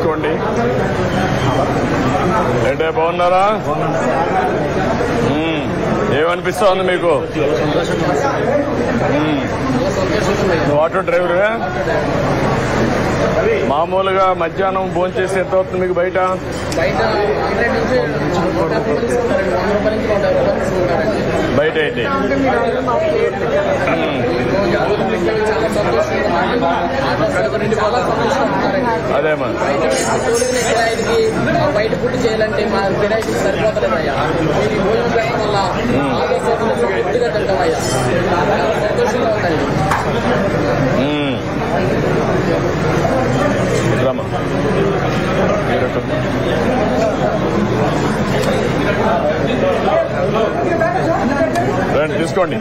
తీసుకోండి. ఏంటే బాగున్నారా? ఏమనిపిస్తా ఉంది మీకు? నువ్వు ఆటో డ్రైవరే? మామూలుగా మధ్యాహ్నం భోజనం చేసి ఎంత అవుతుంది మీకు బయట? బయట ఏంటి? అదేమా బయట ఫుడ్ చేయాలంటే మా కిరాయికి సరిపోతలేదయ్యా. మీరు భోజనం చేయడం వల్ల ఫుడ్గా తింటామయ్యా. సంతోషంగా ఉందండి. రమ్మా రండి తీసుకోండి,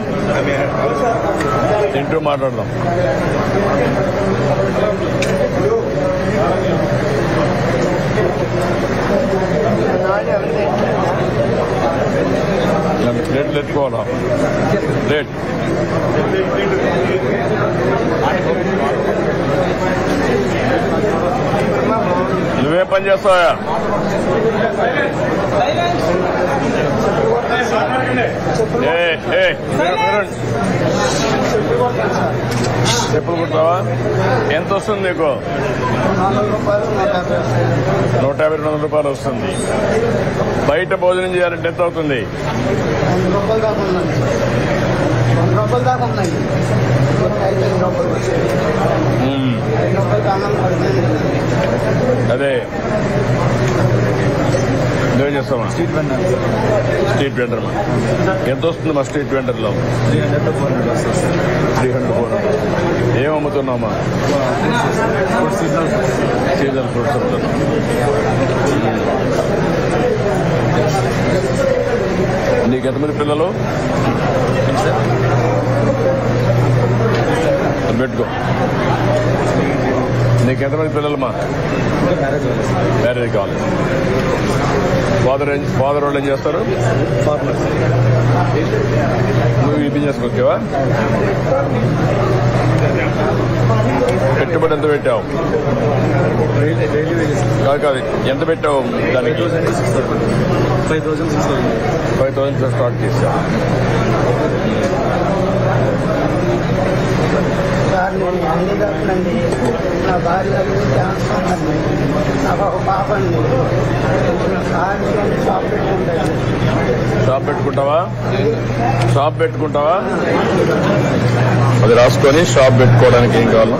తింటూ మాట్లాడదాం. ప్లేట్లు ఎత్తుకోవాలా? ప్లేట్ నువ్వే పని చేస్తావా? చెప్పులు కుట్టావా? ఎంత వస్తుంది నీకు? 150-200 రూపాయలు వస్తుంది. బయట భోజనం చేయాలంటే ఎంత అవుతుంది? అదే నువ్వేం చేస్తామా? స్ట్రీట్ వెండర్ మా ఎంత వస్తుంది? మా స్ట్రీట్ వెండర్లో 300-400. ఏం అమ్ముతున్నామా? సీజనల్ ఫ్రూట్స్ అమ్ముతున్నాం. నీకు ఎంతమంది పిల్లలు? పెట్టుకో. నీకెంతమంది పిల్లలమ్మా? మ్యారేజ్ కావాలి. ఫాదర్ వాళ్ళు ఏం చేస్తారు? నువ్వు ఈ బిజినెస్ వచ్చావా? పెట్టుబడి ఎంత పెట్టావు? కాదు ఎంత పెట్టావు దానికి? 5,000 స్టార్ట్ చేశావు. అండి నా భార్య క్యాన్సర్ అండి. నాకు ఒక పాప అండి. షాప్ పెట్టుకుంటాను. షాప్ పెట్టుకుంటావా? షాప్ పెట్టుకుంటావా? అది రాసుకొని షాప్ పెట్టుకోవడానికి ఏం కావాలి?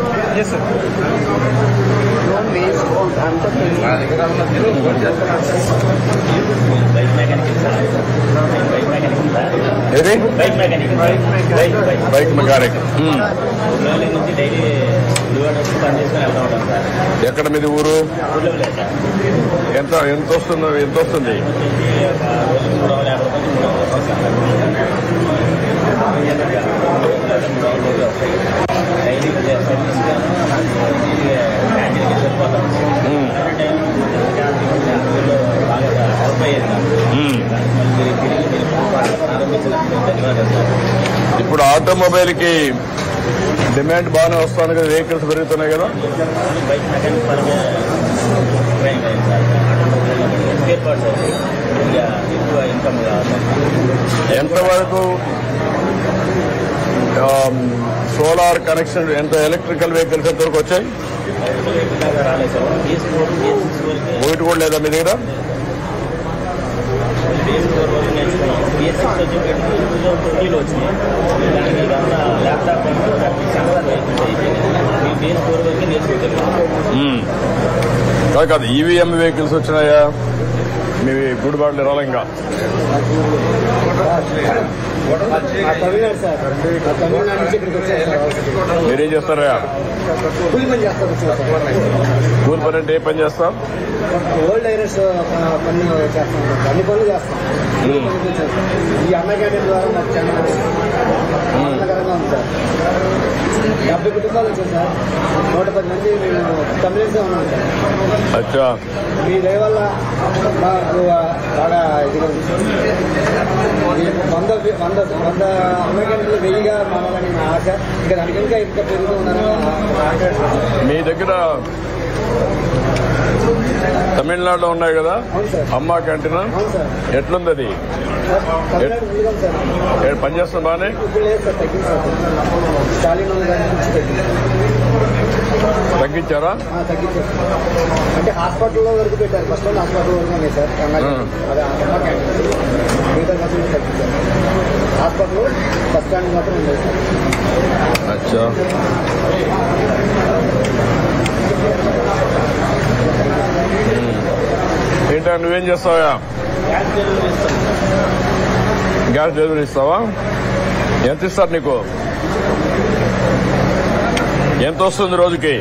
లోన్ వేసుకుంటాను. ఏది? Bike mechanic. ఎక్కడ మీది ఊరు? ఎంత వస్తుంది? ఇప్పుడు ఆటోమొబైల్ కి డిమాండ్ బాగానే వస్తుంది కదా, వెహికల్స్ పెరుగుతున్నాయి కదా. ఎంతవరకు సోలార్ కనెక్షన్, ఎంత ఎలక్ట్రికల్ వెహికల్స్ ఎంతవరకు వచ్చాయి? ఒకటి కూడా లేదా మీ దగ్గర? కాదు ఈవీఎం వెహికల్స్ వచ్చినాయా మీ గుడిబాట్లు రాలే? ఇంకా మీరేం చేస్తారా? కూలి పని చేస్తాను. కూలి పని అంటే ఏ పని చేస్తాం? ఓల్డ్ ఐరస్ పని చేస్తాం. అన్ని పనులు చేస్తాం. ఈ అన్న క్యాంటీన్ ద్వారా మాకు చాలా ఆనందకరంగా ఉంది సార్. 70 కుటుంబాలు వచ్చాయి సార్. 110 మంది మేము కంప్లీట్గా ఉన్నాం సార్. అచ్చా, మీ దయ వల్ల మాకు బాగా ఇదిగా ఉంది సార్. 100 అన్న క్యాంటీన్లు 1000గా మారాలని నా ఆశ. ఇంకా దానికి ఇంకా పెరుగుతూ ఉందని మీ దగ్గర తమిళనాడులో ఉన్నాయి కదా అవును సార్. అమ్మా క్యాంటీన్ అవును సార్. ఎట్లుంది అది? తమిళనాడు ఉంది కదా సార్. పనిచేస్తుంది బాగానే? ఇప్పుడు లేదు సార్, తగ్గింది సార్. స్టాలిన్ ఉంది కానీ నుంచి తగ్గించారా? తగ్గించారు. అంటే హాస్పిటల్లో వరకు పెట్టారు. ఫస్ట్ హాస్పిటల్ వరకు ఉన్నాయి సార్. అదే అమ్మా క్యాంటీన్ మిగతా మాత్రం తగ్గించారు. హాస్పిటల్ బస్ స్టాండ్ మాత్రం ఉంది సార్. అచ్చా. ఏంటా నువ్వేం చేస్తావా? గ్యాస్ డెలివరీ ఇస్తావా? ఎంత ఇస్తారు నీకు? ఎంత వస్తుంది రోజుకి?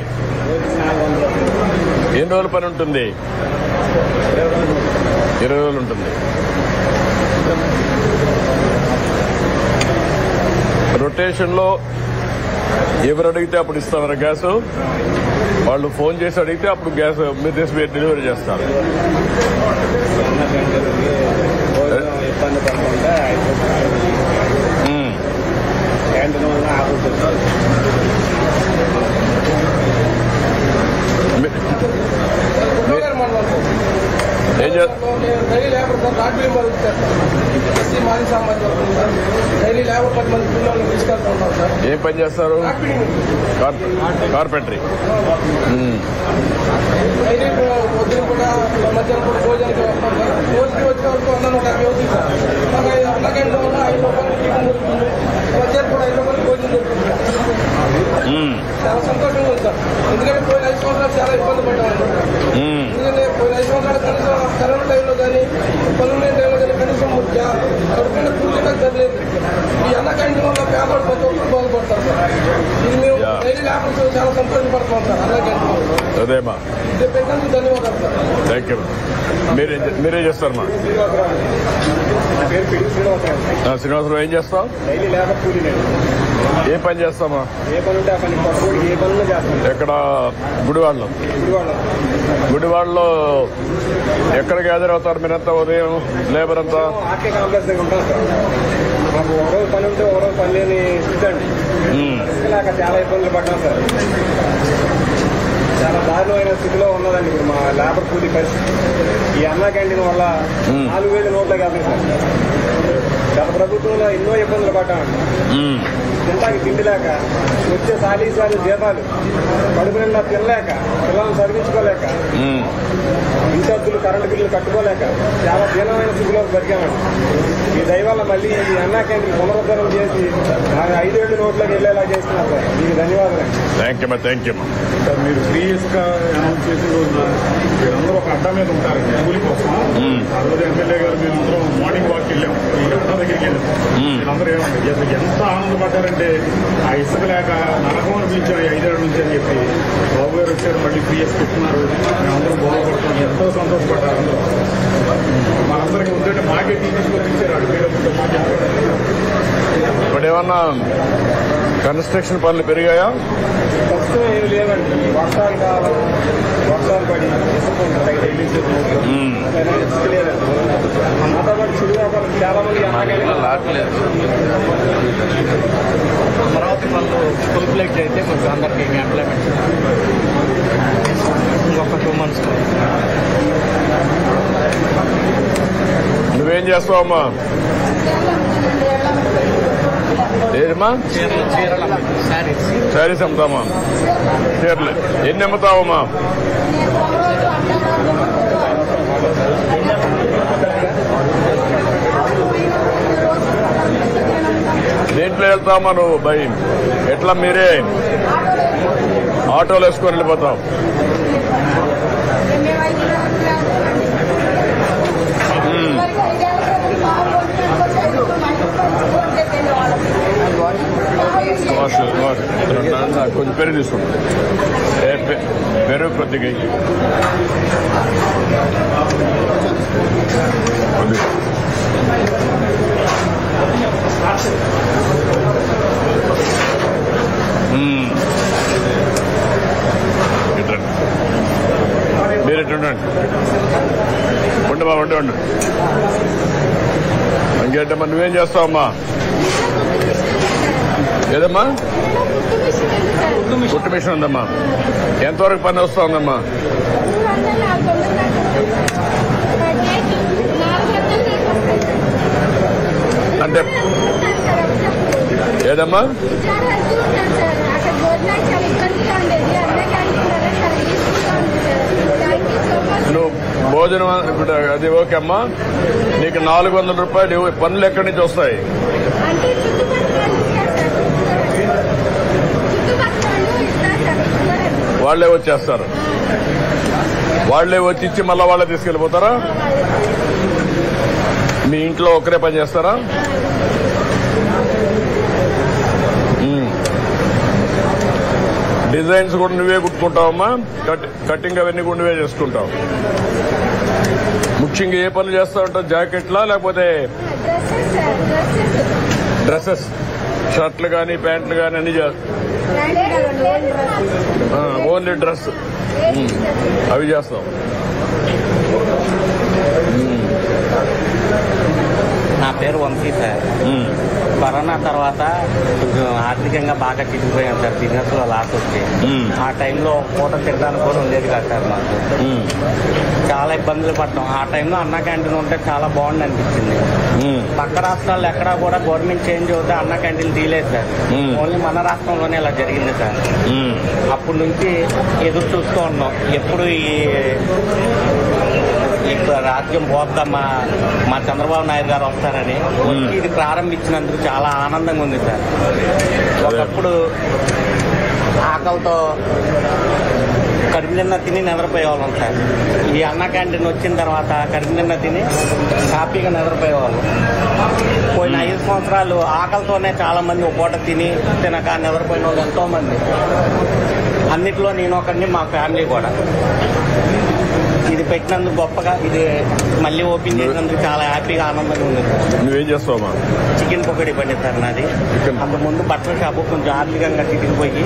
ఎన్ని రోజుల పని ఉంటుంది? 20 రోజులు ఉంటుంది. రొటేషన్ లో ఎవరు అడిగితే అప్పుడు ఇస్తారా గ్యాస్? వాళ్ళు ఫోన్ చేసి అడిగితే అప్పుడు గ్యాస్ మీరు డెలివరీ చేస్తారు. ఇబ్బంది పడకుండా క్యాంటీన్ వల్ల ఆపుతుంది. డైలీ లేబర్ రాత్రి మాది సాంబార్ డైలీ లేబర్ 10 మంది పిల్లలు తీసుకెళ్తా ఉంటాం సార్. ఏం పని చేస్తారు? కార్పెంటరీ. డైలీ పొద్దున కూడా మధ్యాహ్నం కూడా భోజనానికి వస్తాం సార్. రోజుకి వచ్చే వరకు 150 అవుతుంది సార్. అన్న గంటల వల్ల 5 రూపాయలు టిఫిన్ దొరుకుతుంది. మధ్యాహ్నం కూడా 5 రూపాయలు భోజనం దొరుకుతుంది. చాలా సంతోషంగా ఉంది సార్. ఎందుకంటే పోయిన 5 సంవత్సరాలు చాలా ఇబ్బంది పడ్డామండి. ఎందుకంటే పోయిన 5 సంవత్సరాలు కనీసం కరోనా టైంలో కానీ పనులు టైంలో కానీ కనీసం కడుపున పూర్తిగా చదిలేదు. ఈ అన్న క్యాంటీన్ వల్ల పేదవాడు ప్రతి ఒక్కరు బాగుపడతారు సార్. ఇది మేము డైలీ లేబర్స్ చాలా సంతోషపడుతున్నాం సార్ అన్న క్యాంటీన్. అదేమా, ఇది పెట్టినందుకు ధన్యవాదాలు సార్. Thank you. మీరే చేస్తారు మా శ్రీనివాసరావు? ఏం చేస్తావు? డైలీ లేబర్ కూలీ. ఏ పని చేస్తామా? ఏ పని ఉంటే ఆ పని, ఏ పనులు చేస్తాం. ఎక్కడ? గుడివాడలో. గుడివాడలో ఎక్కడ గ్యాదర్ అవుతారు మీరంతా ఉదయం లేబర్ అంతా? ఆర్కే కాంప్లెక్స్ దగ్గర ఉంటాం సార్. మాకు ఒక రోజు పని ఉంటే ఒక రోజు పని లేని స్థితి అండి. ఇలాగ చాలా ఇబ్బందులు పడ్డాం సార్. చాలా దారుణమైన స్థితిలో ఉన్నదండి ఇప్పుడు మా లేబర్ కూలీ పరిస్థితి. ఈ అన్నా క్యాంటీన్ వల్ల 4,000 నోట్లోకి వెళ్తాయి సార్. గత ప్రభుత్వంలో ఎన్నో ఇబ్బందులు పడ్డామండి. తింటాకి తిండి లేక, వచ్చే సాలి జీతాలు కడుపు నిండా తినలేక, పిల్లలను చదివించుకోలేక, ఇన్ఛార్జీలు కరెంటు బిల్లులు కట్టుకోలేక చాలా దీనమైన స్థితిలో బతికామండి. ఈ దయ వల్ల మళ్ళీ ఈ అన్నా క్యాంటీన్ పునరుద్ధరణ చేసి 5 ఏళ్ళు నోట్లోకి వెళ్ళేలా చేస్తున్నారు సార్. మీకు ధన్యవాదాలు. Thank you. సార్, మీరు సీరియస్ గా అనౌన్స్ చేసిన రోజున మీరందరూ ఒక అడ్డా మీద ఉంటారు కూలి కోసం. ఆ రోజు ఎమ్మెల్యే గారు మేమందరం మార్నింగ్ వాక్ వెళ్ళాం. ఈ అడ్డా దగ్గరికి వెళ్ళాం. మీరందరూ ఏమండి ఎంత ఆనందపడ్డారంటే ఆ ఇసుక లేక నరకం అనిపించాం 5 ఏళ్ళ నుంచి అని చెప్పి బాబు గారు వచ్చారు, మళ్ళీ సీరియస్ పెట్టుకున్నారు. మేమందరం బాగుపడుతున్నాం. ఎంతో సంతోషపడ్డారు అందరూ. మనందరికీ ఉంటే మాకే తీసుకొని ఇచ్చారు. ఇప్పుడు ఏమన్నా కన్స్ట్రక్షన్ పనులు పెరిగాయా? ప్రస్తుతం ఏమి లేవండి. వర్షాలు కావాలి, వర్షాలు పడి ఇసుక లేదండి. అంతా పాటు చిరు వ్యాపారం చాలా మంది రావట్లేదు. అమరావతి పనులు ఫుల్ ప్లేట్ అయితే కొంచెం అందరికీ ఎంప్లాయ్మెంట్ ఇంకొక 2 months. నువ్వేం చేస్తావమ్మా? ఏదమ్మా? శారీస్ అమ్ముతామా? చీరలు ఎన్ని అమ్ముతావమ్మా? దేంట్లో వెళ్తావమ్మా నువ్వు? బై ఎట్లా మీరే ఆటోలు వేసుకొని వెళ్ళిపోతావు? కొంచెం పెరుగు తీసుకుంటా. పెరుగు కొద్దిగా మీరెట్టు ఉండండి. ఉండమా ఉండు. ఇంకేంటమ్మా నువ్వేం చేస్తావమ్మా? ఏదమ్మా? కుట్టు మిషన్ ఉందమ్మా. ఎంతవరకు పని వస్తుందమ్మా? అంటే ఏదమ్మా నువ్వు భోజనం ఇప్పుడు అది ఓకే అమ్మా, నీకు 400 రూపాయలు పనులు ఎక్కడి నుంచి వస్తాయి? వాళ్లే వచ్చేస్తారు, వాళ్లే వచ్చి ఇచ్చి మళ్ళా వాళ్ళే తీసుకెళ్లిపోతారా? మీ ఇంట్లో ఒకరే పని చేస్తారా? డిజైన్స్ కూడా నువ్వే కుట్టుకుంటావమ్మా? కటింగ్ అవన్నీ కూడా నువ్వే చేసుకుంటావు? ముఖ్యంగా ఏ పనులు చేస్తావంటావు? జాకెట్లా లేకపోతే డ్రెస్సెస్, షర్ట్లు కానీ ప్యాంట్లు కానీ అన్ని ఓన్లీ డ్రెస్ అవి చేస్తాం. నా పేరు వంశీ సార్. కరోనా తర్వాత కొంచెం ఆర్థికంగా బాగా చిక్కిపోయాం సార్, బిజినెస్ లో లాస్ వచ్చి. ఆ టైంలో పూట తినడానికి కూడా ఉండేది కాదు సార్ మాకు, చాలా ఇబ్బందులు పడ్డాం. ఆ టైంలో అన్నా క్యాంటీన్ ఉంటే చాలా బాగుంది అనిపించింది. పక్క రాష్ట్రాల్లో ఎక్కడా కూడా గవర్నమెంట్ చేంజ్ అవుతే అన్నా క్యాంటీన్ తీయలేదు సార్, ఓన్లీ మన రాష్ట్రంలోనే ఇలా జరిగింది సార్. అప్పటి నుంచి ఎదురు చూస్తూ ఉన్నాం ఎప్పుడు ఇప్పుడు రాజ్యం పోద్దా మా చంద్రబాబు నాయుడు గారు వస్తారని. వచ్చి ఇది ప్రారంభించినందుకు చాలా ఆనందంగా ఉంది సార్. ఒకప్పుడు ఆకలితో కడుపు నిండా తిని నిద్రపోయేవాళ్ళం సార్. ఈ అన్నా క్యాంటీన్ వచ్చిన తర్వాత కడుపు నిండా తిని హ్యాపీగా నిద్రపోయేవాళ్ళం. పోయిన 5 సంవత్సరాలు ఆకలితోనే చాలా మంది ఒక పూట తినక నిద్రపోయిన వాళ్ళు ఎంతో మంది. అన్నిట్లో నేను ఒకరిని, మా ఫ్యామిలీ కూడా. ఇది పెట్టినందుకు గొప్పగా, ఇది మళ్ళీ ఓపెన్ చేసినందుకు చాలా హ్యాపీగా ఆనందంగా ఉంది సార్. నువ్వేం చేస్తావమ్మా? చికెన్ పకోడీ పడింది సార్ నాది. అంతకుముందు బట్టల షాపు కొంచెం ఆర్థికంగా చితికిపోయి